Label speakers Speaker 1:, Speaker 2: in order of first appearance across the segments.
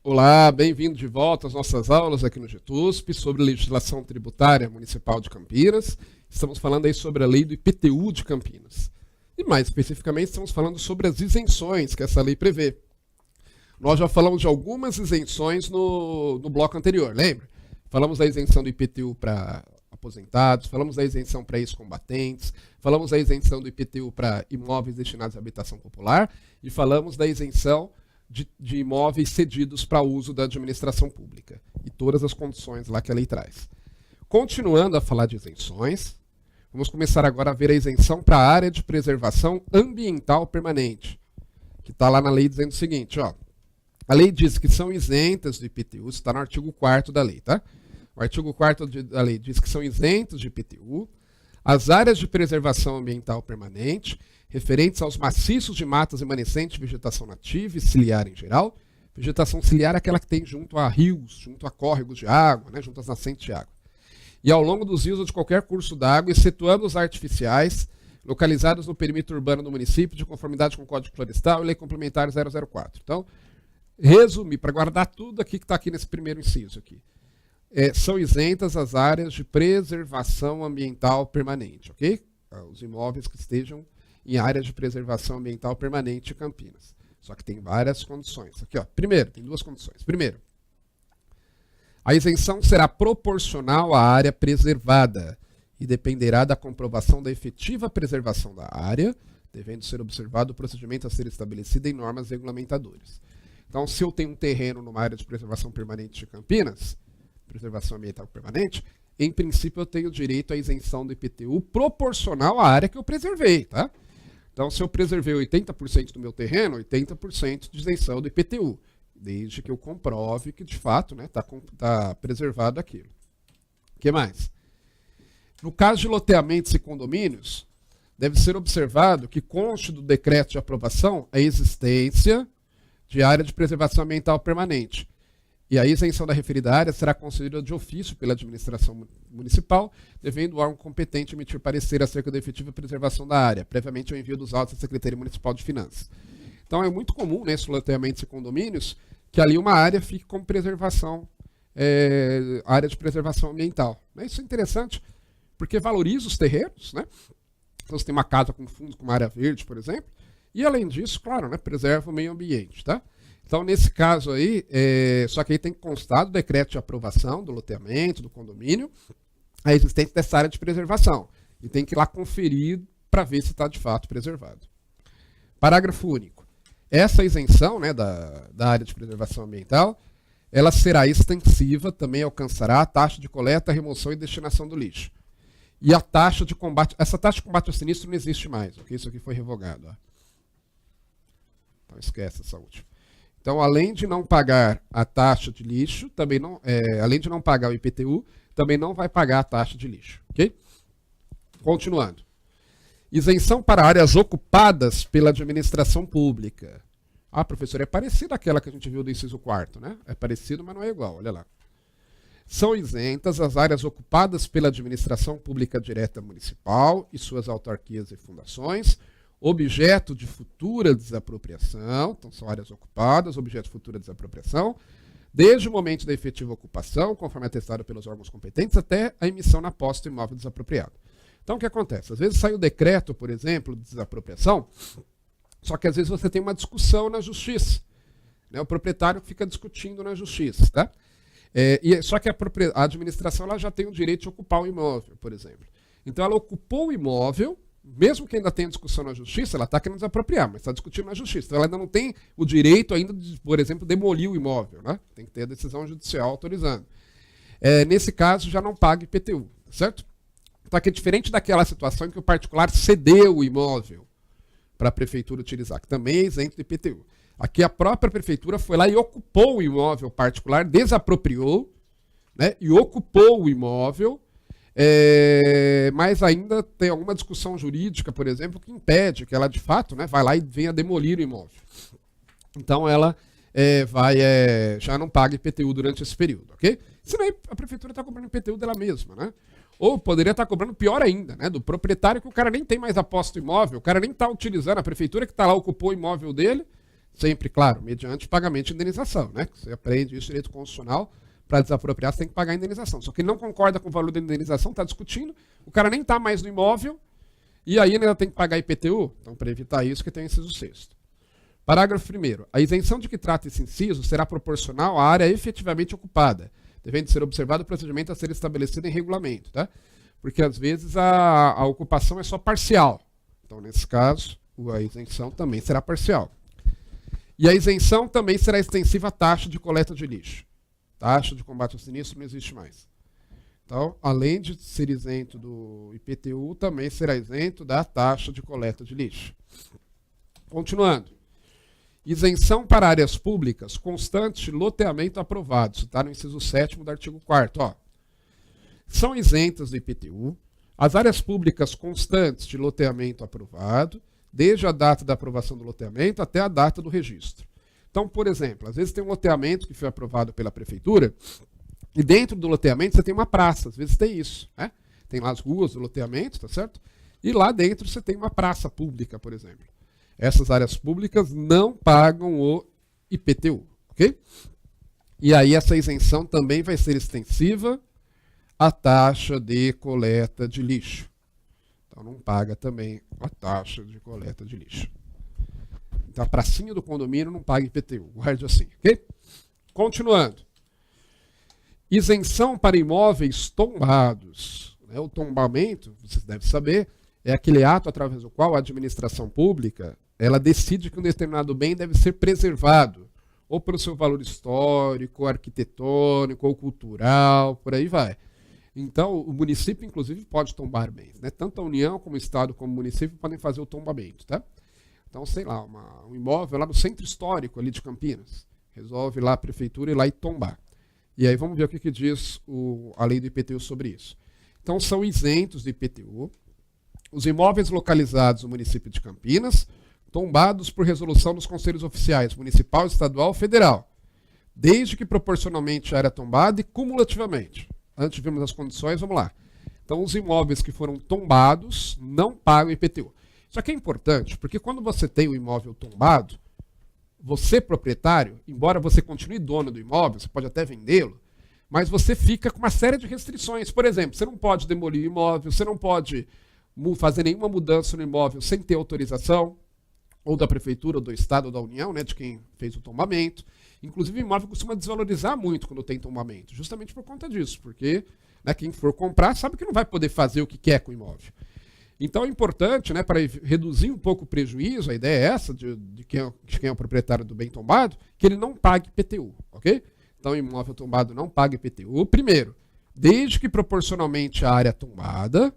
Speaker 1: Olá, bem-vindo de volta às nossas aulas aqui no GTUSP sobre legislação tributária municipal de Campinas. Estamos falando aí sobre a lei do IPTU de Campinas. E mais especificamente estamos falando sobre as isenções que essa lei prevê. Nós já falamos de algumas isenções no bloco anterior, lembra? Falamos da isenção do IPTU para aposentados, falamos da isenção para ex-combatentes, falamos da isenção do IPTU para imóveis destinados à habitação popular e falamos da isenção de imóveis cedidos para uso da administração pública e todas as condições lá que a lei traz. Continuando a falar de isenções, vamos começar agora a ver a isenção para a área de preservação ambiental permanente, que está lá na lei dizendo o seguinte, ó, a lei diz que são isentas do IPTU, isso está no artigo 4º da lei, tá? O artigo 4º da lei diz que são isentos de IPTU as áreas de preservação ambiental permanente referentes aos maciços de matas remanescentes de vegetação nativa e ciliar em geral. Vegetação ciliar é aquela que tem junto a rios, junto a córregos de água, né, junto às nascentes de água. E ao longo dos rios ou de qualquer curso d'água, excetuando os artificiais, localizados no perímetro urbano do município, de conformidade com o Código Florestal e Lei Complementar 004. Então, resumir, para guardar tudo aqui que está aqui nesse primeiro inciso aqui. São isentas as áreas de preservação ambiental permanente, ok? Os imóveis que estejam em áreas de preservação ambiental permanente em Campinas. Só que tem várias condições. Aqui, ó. Primeiro, tem duas condições. Primeiro, a isenção será proporcional à área preservada e dependerá da comprovação da efetiva preservação da área, devendo ser observado o procedimento a ser estabelecido em normas regulamentadoras. Então, se eu tenho um terreno numa área de preservação permanente de Campinas, preservação ambiental permanente, em princípio eu tenho direito à isenção do IPTU proporcional à área que eu preservei, tá? Então, se eu preservei 80% do meu terreno, 80% de isenção do IPTU, desde que eu comprove que, de fato, tá preservado aquilo. O que mais? No caso de loteamentos e condomínios, deve ser observado que conste do decreto de aprovação a existência de área de preservação ambiental permanente. E a isenção da referida área será concedida de ofício pela administração municipal, devendo o órgão competente emitir parecer acerca da efetiva preservação da área, previamente ao envio dos autos à Secretaria Municipal de Finanças. Então é muito comum, nesses loteamentos e condomínios, que ali uma área fique como preservação, área de preservação ambiental. Isso é interessante, porque valoriza os terrenos, né? Então você tem uma casa com fundo, com uma área verde, por exemplo, e além disso, claro, né, preserva o meio ambiente, tá? Então, nesse caso aí, só que aí tem que constar do decreto de aprovação do loteamento, do condomínio, a existência dessa área de preservação. E tem que ir lá conferir para ver se está de fato preservado. Parágrafo único. Essa isenção, né, da área de preservação ambiental, ela será extensiva, também alcançará a taxa de coleta, remoção e destinação do lixo. E a taxa de combate, essa taxa de combate ao sinistro não existe mais, ok? Isso aqui foi revogado. Ó. Então esquece essa última. Então, além de não pagar a taxa de lixo, também não, além de não pagar o IPTU, também não vai pagar a taxa de lixo, ok? Continuando. Isenção para áreas ocupadas pela administração pública. Ah, professor, é parecida àquela que a gente viu do inciso 4º, né? É parecido, mas não é igual, olha lá. São isentas as áreas ocupadas pela administração pública direta municipal e suas autarquias e fundações, objeto de futura desapropriação, então são áreas ocupadas, objeto de futura desapropriação, desde o momento da efetiva ocupação, conforme atestado pelos órgãos competentes, até a emissão na posse do imóvel desapropriado. Então, o que acontece? Às vezes sai o decreto, por exemplo, de desapropriação, só que às vezes você tem uma discussão na justiça. Né? O proprietário fica discutindo na justiça. Tá? Só que a administração ela já tem o direito de ocupar o imóvel, por exemplo. Então, ela ocupou o imóvel, mesmo que ainda tenha discussão na justiça, ela está querendo desapropriar, mas está discutindo na justiça. Então ela ainda não tem o direito ainda de, por exemplo, demolir o imóvel. Né? Tem que ter a decisão judicial autorizando. Nesse caso, já não paga IPTU, certo? Então aqui é diferente daquela situação em que o particular cedeu o imóvel para a prefeitura utilizar, que também é isento de IPTU. Aqui a própria prefeitura foi lá e ocupou o imóvel particular, desapropriou, né? E ocupou o imóvel, mas ainda tem alguma discussão jurídica, por exemplo, que impede que ela, de fato, né, vai lá e venha demolir o imóvel. Então, ela já não paga IPTU durante esse período, ok? Senão a prefeitura está cobrando IPTU dela mesma, né? Ou poderia estar cobrando pior ainda, né, do proprietário, que o cara nem tem mais a posse do imóvel, o cara nem está utilizando, a prefeitura que está lá ocupou o imóvel dele, Sempre, claro, mediante pagamento de indenização, né? Você aprende isso direito constitucional, para desapropriar você tem que pagar a indenização. Só que ele não concorda com o valor da indenização, está discutindo, o cara nem está mais no imóvel, e aí ele ainda tem que pagar IPTU. Então, para evitar isso, que tem o inciso 6º. Parágrafo 1º. A isenção de que trata esse inciso será proporcional à área efetivamente ocupada, devendo ser observado o procedimento a ser estabelecido em regulamento, tá? Porque, às vezes, a ocupação é só parcial. Então, nesse caso, a isenção também será parcial. E a isenção também será extensiva à taxa de coleta de lixo. Taxa de combate ao sinistro não existe mais. Então, além de ser isento do IPTU, também será isento da taxa de coleta de lixo. Continuando. Isenção para áreas públicas constantes de loteamento aprovado. Isso está no inciso 7º do artigo 4º. São isentas do IPTU as áreas públicas constantes de loteamento aprovado, desde a data da aprovação do loteamento até a data do registro. Então, por exemplo, às vezes tem um loteamento que foi aprovado pela prefeitura e dentro do loteamento você tem uma praça, às vezes tem isso, né? Tem lá as ruas do loteamento, tá certo? E lá dentro você tem uma praça pública, por exemplo. Essas áreas públicas não pagam o IPTU, ok? E aí essa isenção também vai ser extensiva à taxa de coleta de lixo. Então não paga também a taxa de coleta de lixo. Então a pracinha do condomínio não paga IPTU, guarde assim, ok? Continuando. Isenção para imóveis tombados. O tombamento, vocês devem saber, é aquele ato através do qual a administração pública ela decide que um determinado bem deve ser preservado, ou pelo seu valor histórico, arquitetônico, ou cultural, por aí vai. Então, o município, inclusive, pode tombar bens, né? Tanto a União, como o Estado, como o município podem fazer o tombamento, tá? Então, sei lá, um imóvel lá no centro histórico ali de Campinas, resolve lá a prefeitura ir lá e tombar. E aí vamos ver o que diz a lei do IPTU sobre isso. Então, são isentos do IPTU os imóveis localizados no município de Campinas, tombados por resolução dos conselhos oficiais municipal, estadual, federal, desde que proporcionalmente à área tombada e cumulativamente. Antes vimos as condições, vamos lá. Então, os imóveis que foram tombados não pagam IPTU. Isso aqui é importante, porque quando você tem o imóvel tombado, você, proprietário, embora você continue dono do imóvel, você pode até vendê-lo, mas você fica com uma série de restrições. Por exemplo, você não pode demolir o imóvel, você não pode fazer nenhuma mudança no imóvel sem ter autorização, ou da prefeitura, ou do estado, ou da União, né, de quem fez o tombamento. Inclusive, o imóvel costuma desvalorizar muito quando tem tombamento, justamente por conta disso, porque né, quem for comprar sabe que não vai poder fazer o que quer com o imóvel. Então é importante, né, para reduzir um pouco o prejuízo, a ideia é essa, de quem é o proprietário do bem tombado, que ele não pague IPTU, ok? Então, imóvel tombado não paga IPTU, primeiro, desde que proporcionalmente à área tombada.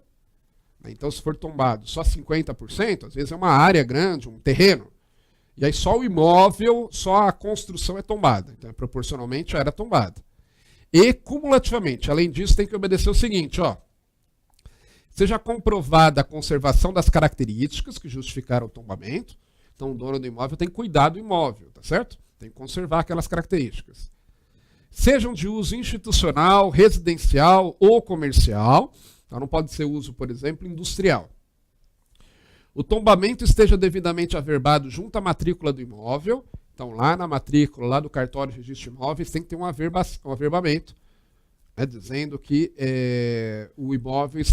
Speaker 1: Então, se for tombado só 50%, às vezes é uma área grande, um terreno. E aí só o imóvel, só a construção é tombada. Então, é proporcionalmente à área tombada. E cumulativamente, além disso, tem que obedecer o seguinte, ó. Seja comprovada a conservação das características que justificaram o tombamento. Então, o dono do imóvel tem que cuidar do imóvel, tá certo? Tem que conservar aquelas características. Sejam de uso institucional, residencial ou comercial. Então, não pode ser uso, por exemplo, industrial. O tombamento esteja devidamente averbado junto à matrícula do imóvel. Então, lá na matrícula, lá do cartório de registro de imóveis, tem que ter um averbamento, né, dizendo que o imóvel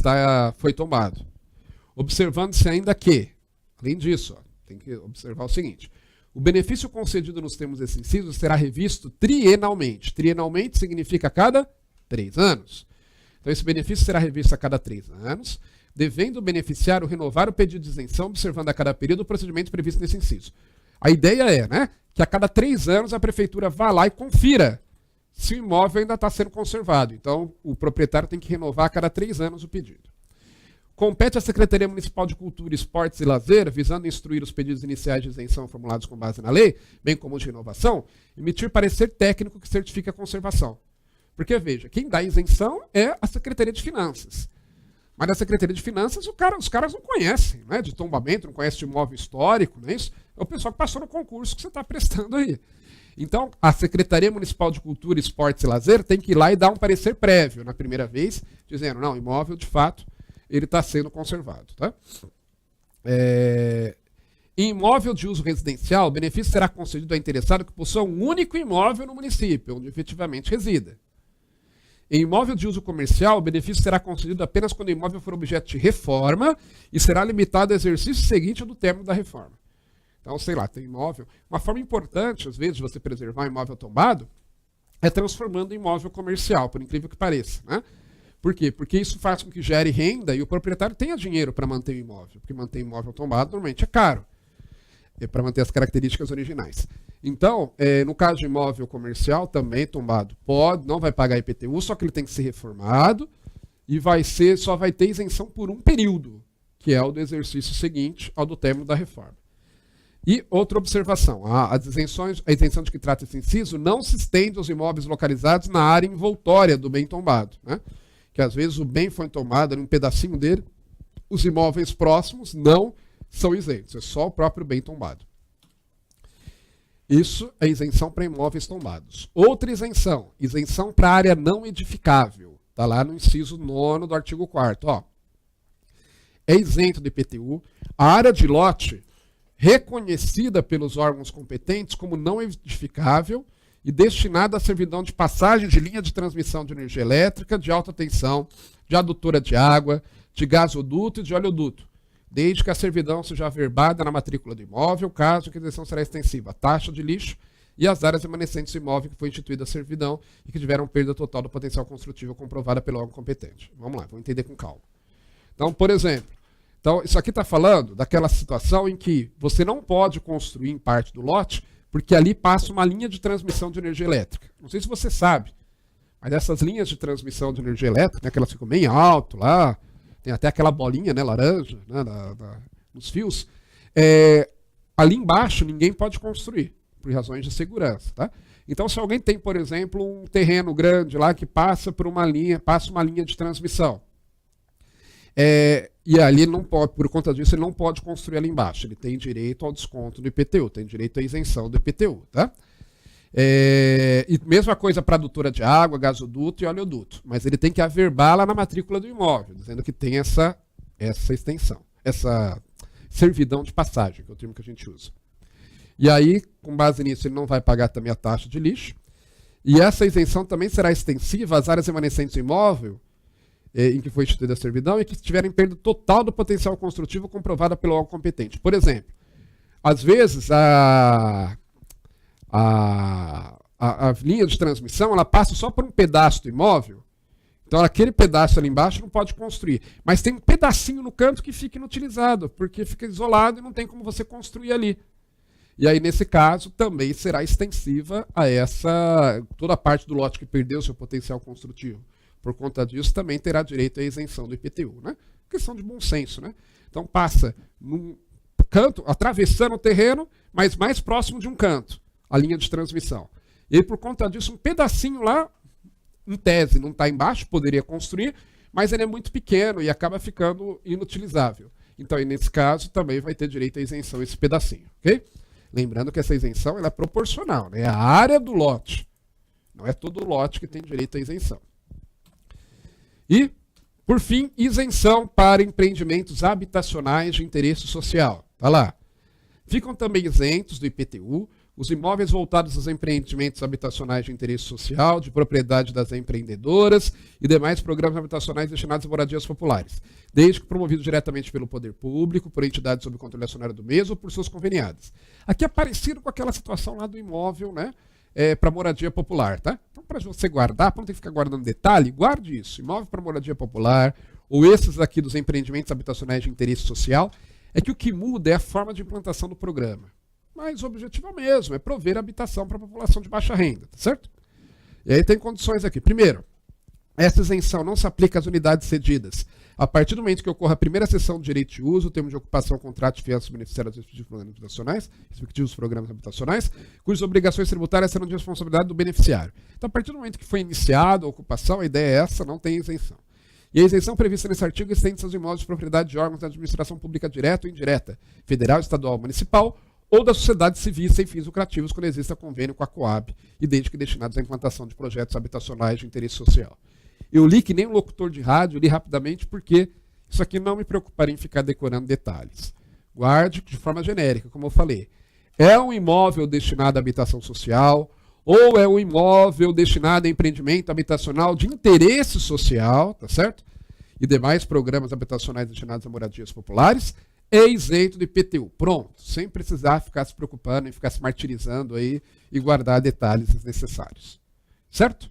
Speaker 1: foi tombado. Observando-se ainda que, além disso, ó, tem que observar o seguinte: o benefício concedido nos termos desse inciso será revisto trienalmente. Trienalmente significa a cada 3 anos. Então, esse benefício será revisto a cada 3 anos, devendo o beneficiário renovar o pedido de isenção, observando a cada período o procedimento previsto nesse inciso. A ideia é, né, que a cada 3 anos a prefeitura vá lá e confira se o imóvel ainda está sendo conservado. Então, o proprietário tem que renovar a cada 3 anos o pedido. Compete à Secretaria Municipal de Cultura, Esportes e Lazer, visando instruir os pedidos iniciais de isenção formulados com base na lei, bem como de renovação, emitir parecer técnico que certifique a conservação. Porque, veja, quem dá isenção é a Secretaria de Finanças. Mas na Secretaria de Finanças os caras não conhecem, né, de tombamento, não conhecem de imóvel histórico, não é isso? É o pessoal que passou no concurso que você está prestando aí. Então, a Secretaria Municipal de Cultura, Esportes e Lazer tem que ir lá e dar um parecer prévio na primeira vez, dizendo, não, o imóvel, de fato, ele está sendo conservado. Tá? Em imóvel de uso residencial, o benefício será concedido ao interessado que possua um único imóvel no município, onde efetivamente resida. Em imóvel de uso comercial, o benefício será concedido apenas quando o imóvel for objeto de reforma e será limitado ao exercício seguinte do término da reforma. Então, sei lá, tem imóvel. Uma forma importante, às vezes, de você preservar um imóvel tombado é transformando em imóvel comercial, por incrível que pareça, né? Por quê? Porque isso faz com que gere renda e o proprietário tenha dinheiro para manter o imóvel, porque manter imóvel tombado normalmente é caro, para manter as características originais. Então, no caso de imóvel comercial, também tombado, não vai pagar IPTU, só que ele tem que ser reformado e só vai ter isenção por um período, que é o do exercício seguinte ao do término da reforma. E outra observação, a isenção de que trata esse inciso não se estende aos imóveis localizados na área envoltória do bem tombado, né? Que às vezes o bem foi tombado, um pedacinho dele, os imóveis próximos não são isentos, é só o próprio bem tombado. Isso é isenção para imóveis tombados. Outra isenção para área não edificável, está lá no inciso 9º do artigo 4º. Ó. É isento de IPTU a área de lote reconhecida pelos órgãos competentes como não edificável e destinada à servidão de passagem de linha de transmissão de energia elétrica, de alta tensão, de adutora de água, de gasoduto e de oleoduto, desde que a servidão seja averbada na matrícula do imóvel, caso que a isenção será extensiva à taxa de lixo e às áreas remanescentes do imóvel que foi instituída a servidão e que tiveram perda total do potencial construtivo comprovada pelo órgão competente. Vamos lá, vamos entender com calma. Então, por exemplo, isso aqui está falando daquela situação em que você não pode construir em parte do lote porque ali passa uma linha de transmissão de energia elétrica. Não sei se você sabe, mas essas linhas de transmissão de energia elétrica, né, que elas ficam bem alto lá, tem até aquela bolinha, né, laranja, né, nos fios, ali embaixo ninguém pode construir, por razões de segurança. Tá? Então, se alguém tem, por exemplo, um terreno grande lá que passa uma linha de transmissão, e ali ele não pode, por conta disso, ele não pode construir ali embaixo. Ele tem direito ao desconto do IPTU, tem direito à isenção do IPTU. Tá? E mesma coisa para adutora de água, gasoduto e oleoduto. Mas ele tem que averbar lá na matrícula do imóvel, dizendo que tem essa extensão, essa servidão de passagem, que é o termo que a gente usa. E aí, com base nisso, ele não vai pagar também a taxa de lixo. E essa isenção também será extensiva às áreas remanescentes do imóvel em que foi instituída a servidão e que tiverem perda total do potencial construtivo comprovada pelo órgão competente. Por exemplo, às vezes a linha de transmissão ela passa só por um pedaço do imóvel, então aquele pedaço ali embaixo não pode construir, mas tem um pedacinho no canto que fica inutilizado, porque fica isolado e não tem como você construir ali. E aí, nesse caso, também será extensiva a toda a parte do lote que perdeu seu potencial construtivo. Por conta disso, também terá direito à isenção do IPTU, né? Questão de bom senso, né? Então passa num canto, atravessando o terreno, mas mais próximo de um canto, a linha de transmissão. E aí, por conta disso, um pedacinho lá, em tese, não está embaixo, poderia construir, mas ele é muito pequeno e acaba ficando inutilizável. Então, aí, nesse caso, também vai ter direito à isenção esse pedacinho, ok? Lembrando que essa isenção ela é proporcional, né? É a área do lote. Não é todo o lote que tem direito à isenção. E, por fim, isenção para empreendimentos habitacionais de interesse social. Tá lá. Ficam também isentos do IPTU os imóveis voltados aos empreendimentos habitacionais de interesse social, de propriedade das empreendedoras e demais programas habitacionais destinados a moradias populares, desde que promovidos diretamente pelo poder público, por entidades sob controle acionário do mesmo ou por suas conveniadas. Aqui é parecido com aquela situação lá do imóvel, né? Para moradia popular, tá? Então, para você guardar, para não ter que ficar guardando detalhe, guarde isso. Imóvel para moradia popular, ou esses aqui dos empreendimentos habitacionais de interesse social, é que o que muda é a forma de implantação do programa. Mas o objetivo é o mesmo, é prover habitação para a população de baixa renda, tá certo? E aí tem condições aqui. Primeiro, essa isenção não se aplica às unidades cedidas a partir do momento que ocorra a primeira cessão do direito de uso, termo de ocupação, contrato de fiança beneficiária dos respectivos programas habitacionais, cujas obrigações tributárias serão de responsabilidade do beneficiário. Então, a partir do momento que foi iniciada a ocupação, a ideia é essa, não tem isenção. E a isenção prevista nesse artigo estende-se aos imóveis de propriedade de órgãos da administração pública direta ou indireta, federal, estadual, municipal, ou da sociedade civil sem fins lucrativos, quando exista convênio com a Coab, e desde que destinados à implantação de projetos habitacionais de interesse social. Eu li que nem um locutor de rádio, li rapidamente, porque isso aqui não me preocuparia em ficar decorando detalhes. Guarde de forma genérica, como eu falei. É um imóvel destinado à habitação social ou é um imóvel destinado a empreendimento habitacional de interesse social, tá certo? E demais programas habitacionais destinados a moradias populares, é isento do IPTU. Pronto, sem precisar ficar se preocupando e ficar se martirizando aí e guardar detalhes desnecessários. Certo?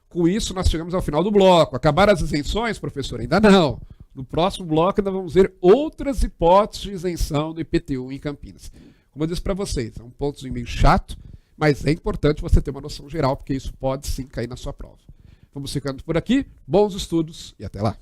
Speaker 1: Com isso, nós chegamos ao final do bloco. Acabaram as isenções, professor? Ainda não. No próximo bloco, ainda vamos ver outras hipóteses de isenção do IPTU em Campinas. Como eu disse para vocês, é um pontozinho meio chato, mas é importante você ter uma noção geral, porque isso pode sim cair na sua prova. Vamos ficando por aqui. Bons estudos e até lá.